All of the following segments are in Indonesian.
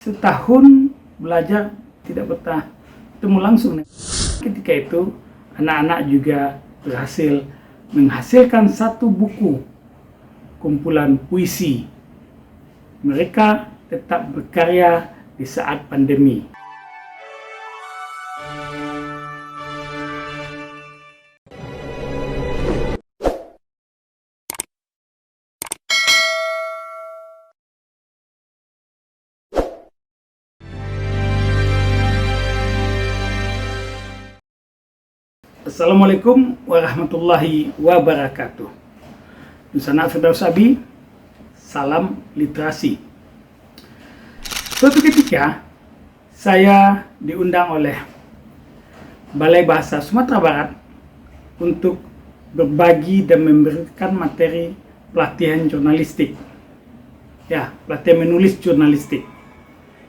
Setahun belajar tidak pernah ketemu langsung. Ketika itu anak-anak juga berhasil menghasilkan satu buku kumpulan puisi. Mereka tetap berkarya di saat pandemi. Assalamualaikum warahmatullahi wabarakatuh. Nusana Firdaus Abi, salam literasi. Suatu ketika saya diundang oleh Balai Bahasa Sumatera Barat untuk berbagi dan memberikan materi pelatihan jurnalistik. Ya, pelatihan menulis jurnalistik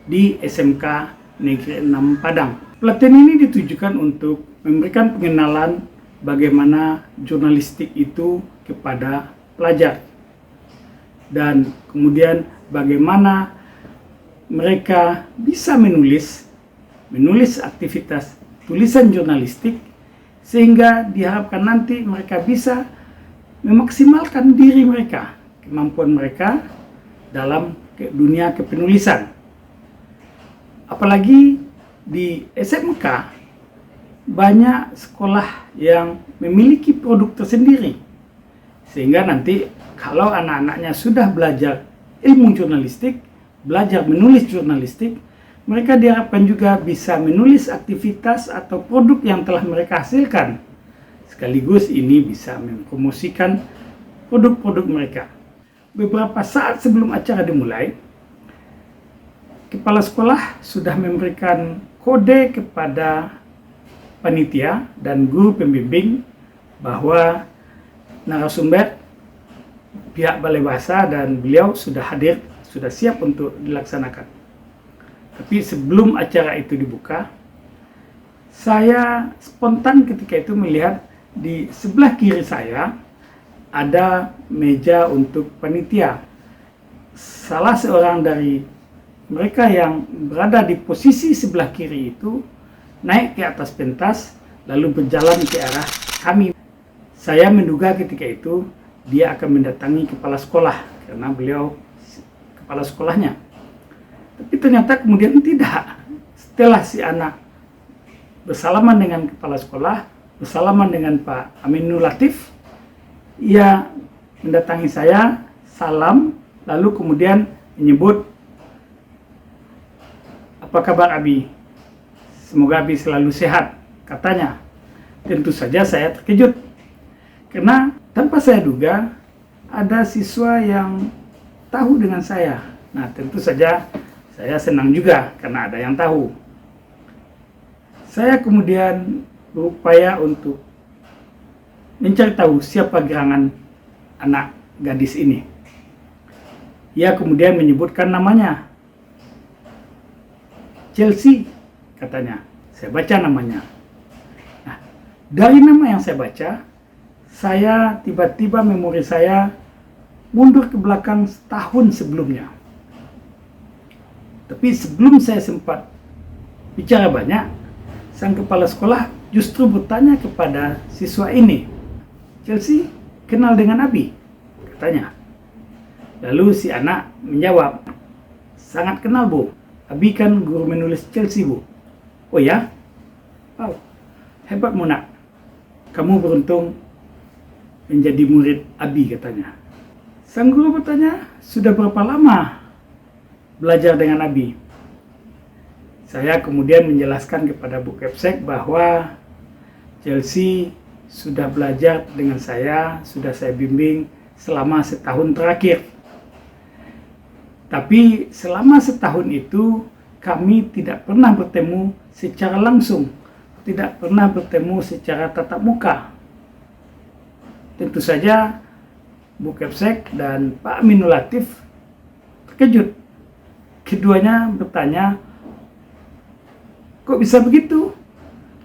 di SMK Negeri 6 Padang. Pelatihan ini ditujukan untuk memberikan pengenalan bagaimana jurnalistik itu kepada pelajar, dan kemudian bagaimana mereka bisa menulis aktivitas tulisan jurnalistik sehingga diharapkan nanti mereka bisa memaksimalkan diri mereka, kemampuan mereka dalam dunia kepenulisan. Apalagi di SMK banyak sekolah yang memiliki produk tersendiri, sehingga nanti kalau anak-anaknya sudah belajar ilmu jurnalistik, belajar menulis jurnalistik, mereka diharapkan juga bisa menulis aktivitas atau produk yang telah mereka hasilkan, sekaligus ini bisa mempromosikan produk-produk mereka. Beberapa saat sebelum acara dimulai, kepala sekolah sudah memberikan kode kepada panitia dan guru pembimbing bahwa narasumber pihak Balai Bahasa dan beliau sudah hadir, sudah siap untuk dilaksanakan. Tapi sebelum acara itu dibuka, saya spontan ketika itu melihat di sebelah kiri saya ada meja untuk panitia. Salah seorang dari mereka yang berada di posisi sebelah kiri itu naik ke atas pentas lalu berjalan ke arah kami. Saya menduga ketika itu dia akan mendatangi kepala sekolah karena beliau kepala sekolahnya. Tapi ternyata kemudian tidak. Setelah si anak bersalaman dengan kepala sekolah, bersalaman dengan Pak Aminul Latif, ia mendatangi saya, salam, lalu kemudian menyebut, "Apa kabar Abi? Semoga Abi selalu sehat," katanya. Tentu saja saya terkejut, karena tanpa saya duga ada siswa yang tahu dengan saya. Nah, tentu saja saya senang juga karena ada yang tahu. Saya kemudian berupaya untuk mencari tahu siapa gerangan anak gadis ini. Ia kemudian menyebutkan namanya, Chelsea, katanya. Saya baca namanya. Nah, dari nama yang saya baca, saya tiba-tiba memori saya mundur ke belakang setahun sebelumnya. Tapi sebelum saya sempat bicara banyak, sang kepala sekolah justru bertanya kepada siswa ini, "Chelsea kenal dengan Abi?" katanya. Lalu si anak menjawab, "Sangat kenal, Bu. Abi kan guru menulis Chelsea, Bu." "Oh ya? Wow, hebat Nak. Kamu beruntung menjadi murid Abi," katanya. Sang guru bertanya, "Sudah berapa lama belajar dengan Abi?" Saya kemudian menjelaskan kepada Bu Kepsek bahwa Chelsea sudah belajar dengan saya, sudah saya bimbing selama setahun terakhir. Tapi selama setahun itu kami tidak pernah bertemu secara langsung, tidak pernah bertemu secara tatap muka. Tentu saja Bu Kepsek dan Pak Aminul Latif terkejut. Keduanya bertanya, "Kok bisa begitu?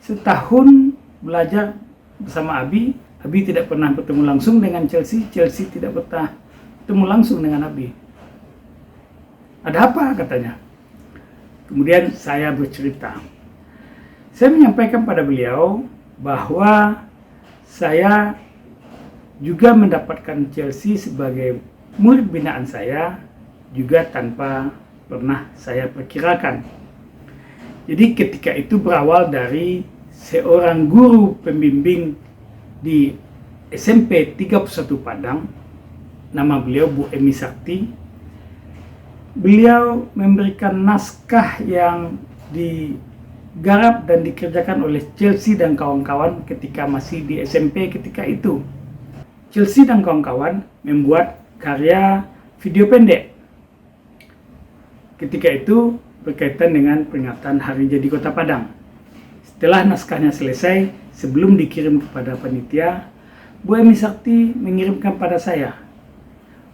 Setahun belajar bersama Abi, Abi tidak pernah bertemu langsung dengan Chelsea, Chelsea tidak pernah bertemu langsung dengan Abi. Ada apa?" katanya. Kemudian saya bercerita. Saya menyampaikan pada beliau bahwa saya juga mendapatkan Chelsea sebagai murid binaan saya juga tanpa pernah saya perkirakan. Jadi ketika itu berawal dari seorang guru pembimbing di SMP 31 Padang, nama beliau Bu Emi Sakti. Beliau memberikan naskah yang digarap dan dikerjakan oleh Chelsea dan kawan-kawan ketika masih di SMP ketika itu. Chelsea dan kawan-kawan membuat karya video pendek. Ketika itu berkaitan dengan peringatan Hari Jadi Kota Padang. Setelah naskahnya selesai, sebelum dikirim kepada panitia, Bu Emi Sakti mengirimkan pada saya.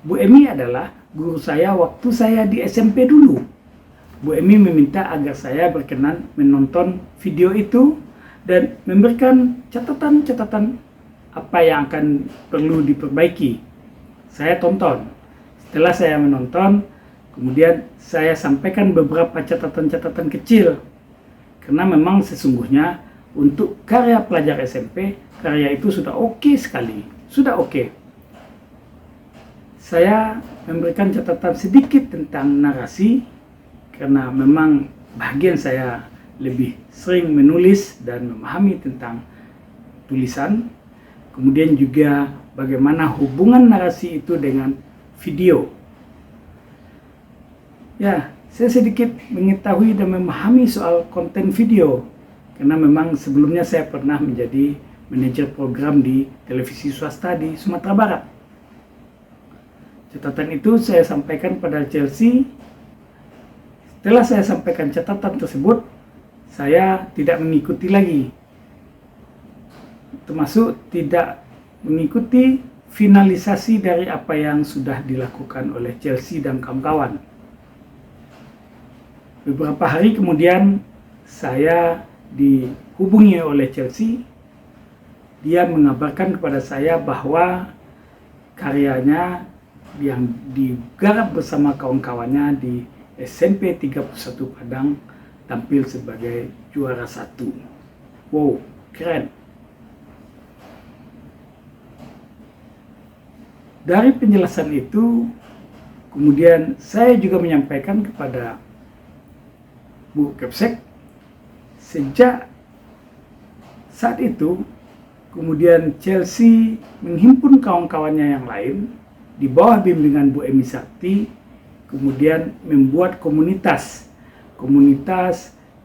Bu Emi adalah guru saya waktu saya di SMP dulu. Bu Emi meminta agar saya berkenan menonton video itu dan memberikan catatan-catatan apa yang akan perlu diperbaiki. Saya tonton. Setelah saya menonton, kemudian saya sampaikan beberapa catatan-catatan kecil. Karena memang sesungguhnya untuk karya pelajar SMP, karya itu sudah oke sekali. Sudah oke. Saya memberikan catatan sedikit tentang narasi karena memang bagian saya lebih sering menulis dan memahami tentang tulisan. Kemudian juga bagaimana hubungan narasi itu dengan video. Ya, saya sedikit mengetahui dan memahami soal konten video karena memang sebelumnya saya pernah menjadi manajer program di televisi swasta di Sumatera Barat. Catatan itu saya sampaikan pada Chelsea. Setelah saya sampaikan catatan tersebut, saya tidak mengikuti lagi. Termasuk tidak mengikuti finalisasi dari apa yang sudah dilakukan oleh Chelsea dan kawan-kawan. Beberapa hari kemudian saya dihubungi oleh Chelsea. Dia mengabarkan kepada saya bahwa karyanya yang digarap bersama kawan-kawannya di SMP 31 Padang tampil sebagai juara 1. Wow, keren. Dari penjelasan itu, kemudian saya juga menyampaikan kepada Bu Kepsek, sejak saat itu, kemudian Chelsea menghimpun kawan-kawannya yang lain, di bawah bimbingan Bu Emi Sakti, kemudian membuat komunitas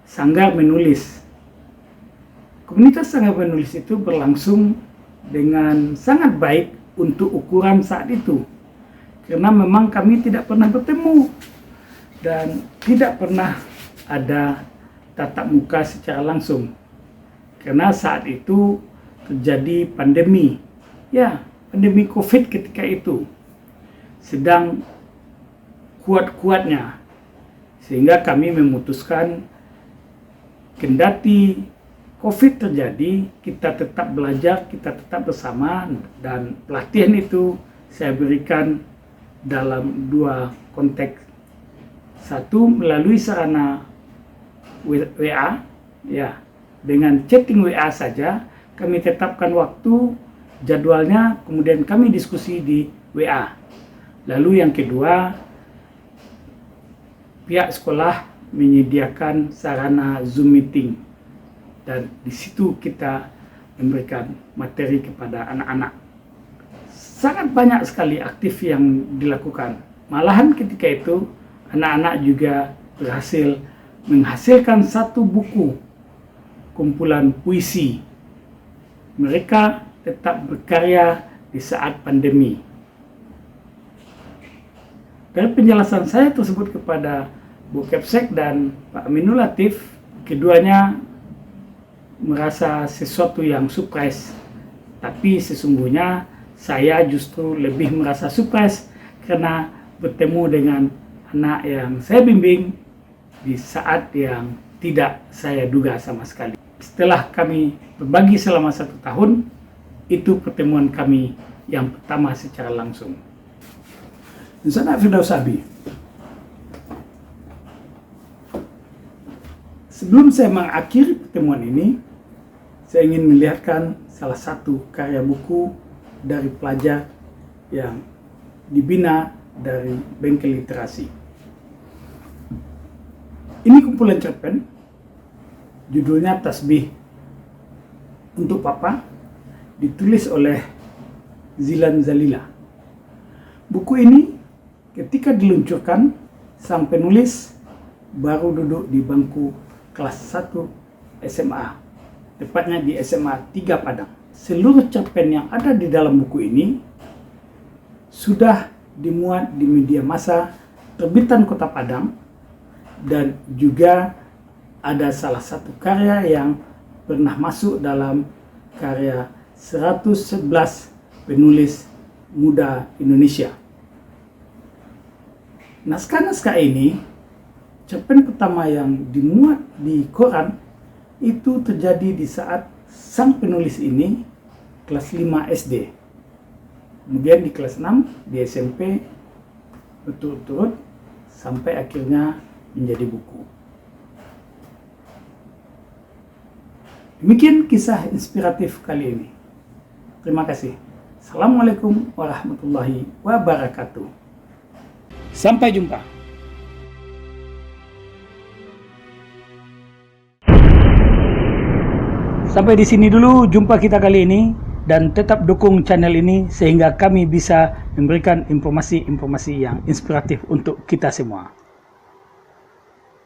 Sanggar Menulis. Komunitas Sanggar Menulis itu berlangsung dengan sangat baik untuk ukuran saat itu. Karena memang kami tidak pernah bertemu dan tidak pernah ada tatap muka secara langsung. Karena saat itu terjadi pandemi. Ya, pandemi COVID ketika itu sedang kuat-kuatnya, sehingga kami memutuskan kendati COVID terjadi, kita tetap belajar, kita tetap bersama, dan pelatihan itu saya berikan dalam dua konteks. Satu, melalui sarana WA, ya, dengan chatting WA saja, kami tetapkan waktu, jadwalnya, kemudian kami diskusi di WA. Lalu yang kedua, pihak sekolah menyediakan sarana Zoom meeting dan di situ kita memberikan materi kepada anak-anak. Sangat banyak sekali aktif yang dilakukan. Malahan ketika itu anak-anak juga berhasil menghasilkan satu buku kumpulan puisi. Mereka tetap berkarya di saat pandemi. Dari penjelasan saya tersebut kepada Bu Kepsek dan Pak Aminul Latif, keduanya merasa sesuatu yang surprise. Tapi sesungguhnya saya justru lebih merasa surprise karena bertemu dengan anak yang saya bimbing di saat yang tidak saya duga sama sekali. Setelah kami berbagi selama 1 tahun, itu pertemuan kami yang pertama secara langsung. Sana Firdaus Abi. Sebelum saya mengakhiri pertemuan ini, saya ingin melihatkan salah satu karya buku dari pelajar yang dibina dari Bengkel Literasi. Ini kumpulan cerpen, judulnya Tasbih untuk Papa, ditulis oleh Zilan Zalila. Buku ini ketika diluncurkan, sang penulis baru duduk di bangku kelas 1 SMA, tepatnya di SMA 3 Padang. Seluruh cerpen yang ada di dalam buku ini sudah dimuat di media massa terbitan Kota Padang, dan juga ada salah satu karya yang pernah masuk dalam karya 111 penulis muda Indonesia. Naskah-naskah ini, cerpen pertama yang dimuat di koran itu terjadi di saat sang penulis ini kelas 5 SD. Kemudian di kelas 6 di SMP berturut-turut sampai akhirnya menjadi buku. Demikian kisah inspiratif kali ini. Terima kasih. Assalamualaikum warahmatullahi wabarakatuh. Sampai jumpa. Sampai di sini dulu jumpa kita kali ini, dan tetap dukung channel ini sehingga kami bisa memberikan informasi-informasi yang inspiratif untuk kita semua.